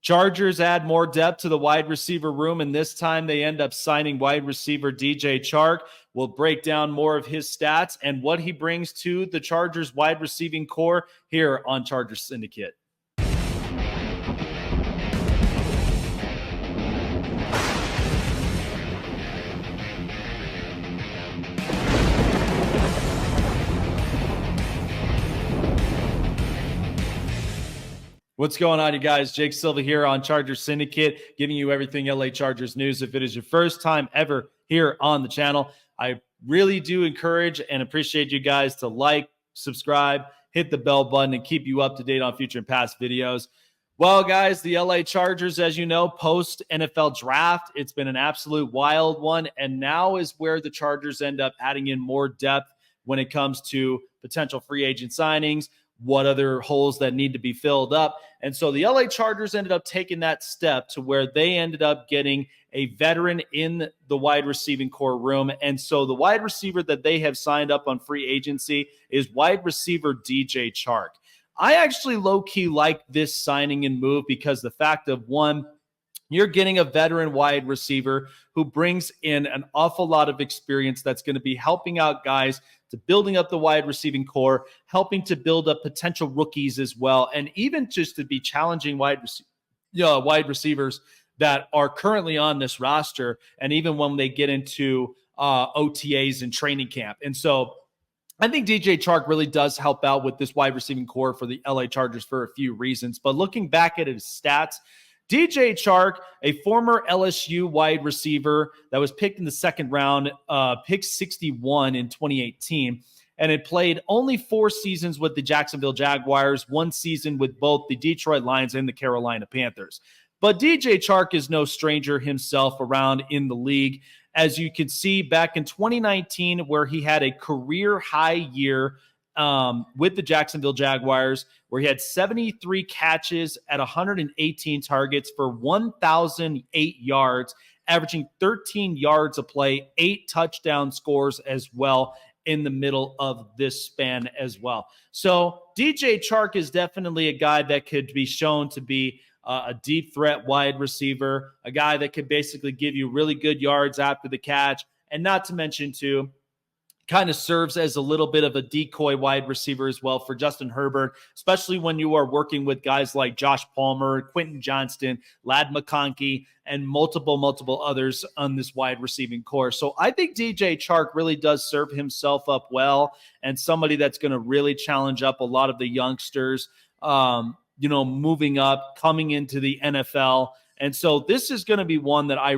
Chargers add more depth to the wide receiver room, and this time they end up signing wide receiver DJ Chark. We'll break down more of his stats and what he brings to the Chargers wide receiving core here on Chargers Syndicate. What's going on, you guys? Jake Silva here on Chargers Syndicate, giving you everything LA Chargers news. If it is your first time ever here on the channel, I really do encourage and appreciate you guys to like, subscribe, hit the bell button, and keep you up to date on future and past videos. Well, guys, the LA Chargers, as you know, post-NFL draft, it's been an absolute wild one, and now is where the Chargers end up adding in more depth when it comes to potential free agent signings, what other holes that need to be filled up. And so the LA Chargers ended up taking that step to where they ended up getting a veteran in the wide receiving core room. And so the wide receiver that they have signed up on free agency is wide receiver DJ Chark. I actually low-key like this signing and move because the fact of, one, you're getting a veteran wide receiver who brings in an awful lot of experience that's going to be helping out guys to building up the wide receiving core, helping to build up potential rookies as well, and even just to be challenging wide receivers that are currently on this roster, and even when they get into OTAs and training camp. And so I think DJ Chark really does help out with this wide receiving core for the LA Chargers for a few reasons. But looking back at his stats, DJ Chark, a former LSU wide receiver that was picked in the second round, picked 61 in 2018, and had played only 4 seasons with the Jacksonville Jaguars, 1 season with both the Detroit Lions and the Carolina Panthers. But DJ Chark is no stranger himself around in the league. As you can see back in 2019, where he had a career high year with the Jacksonville Jaguars, where he had 73 catches at 118 targets for 1,008 yards, averaging 13 yards a play, 8 touchdown scores as well in the middle of this span as well. So DJ Chark is definitely a guy that could be shown to be a deep threat wide receiver, a guy that could basically give you really good yards after the catch, and not to mention, too, kind of serves as a little bit of a decoy wide receiver as well for Justin Herbert, especially when you are working with guys like Josh Palmer, Quentin Johnston, Ladd McConkey, and multiple others on this wide receiving core. So I think DJ Chark really does serve himself up well, and somebody that's going to really challenge up a lot of the youngsters, moving up, coming into the NFL. And so this is going to be one that I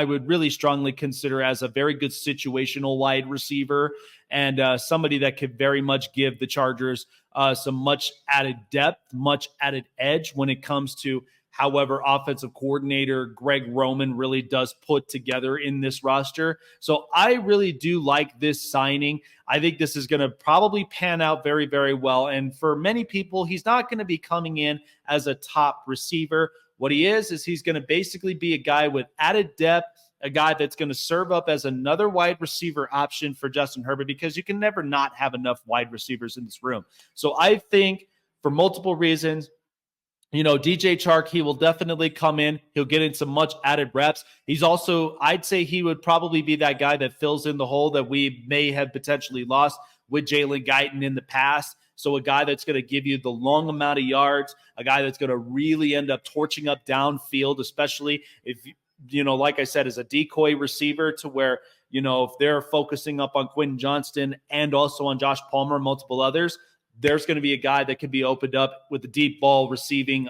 would really strongly consider as a very good situational wide receiver, and somebody that could very much give the Chargers some much added depth, much added edge when it comes to however offensive coordinator Greg Roman really does put together in this roster. So I really do like this signing. I think this is going to probably pan out very, very well. And for many people, he's not going to be coming in as a top receiver. What he is he's going to basically be a guy with added depth, a guy that's going to serve up as another wide receiver option for Justin Herbert, because you can never not have enough wide receivers in this room. So I think for multiple reasons, DJ Chark, he will definitely come in. He'll get in some much added reps. He's also, I'd say he would probably be that guy that fills in the hole that we may have potentially lost with Jalen Guyton in the past. So a guy that's going to give you the long amount of yards, a guy that's going to really end up torching up downfield, especially if, like I said, as a decoy receiver, to where, if they're focusing up on Quentin Johnston and also on Josh Palmer, multiple others, there's going to be a guy that could be opened up with the deep ball receiving,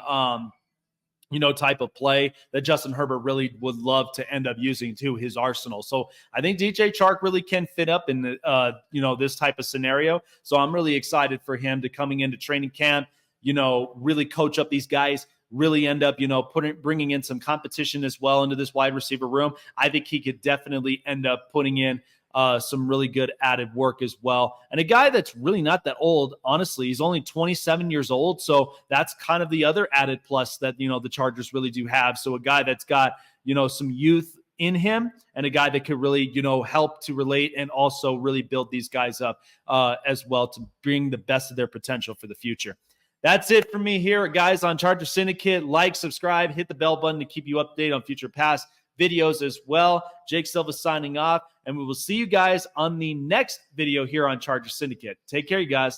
type of play that Justin Herbert really would love to end up using to his arsenal. So I think DJ Chark really can fit up in the, this type of scenario. So I'm really excited for him to coming into training camp, really coach up these guys, really end up, bringing in some competition as well into this wide receiver room. I think he could definitely end up putting in some really good added work as well. And a guy that's really not that old, honestly. He's only 27 years old. So that's kind of the other added plus that, the Chargers really do have. So a guy that's got, some youth in him, and a guy that could really, help to relate and also really build these guys up as well to bring the best of their potential for the future. That's it from me here, guys, on Charger Syndicate. Like, subscribe, hit the bell button to keep you updated on future past videos as well. Jake Silva signing off, and we will see you guys on the next video here on Charger Syndicate. Take care, you guys.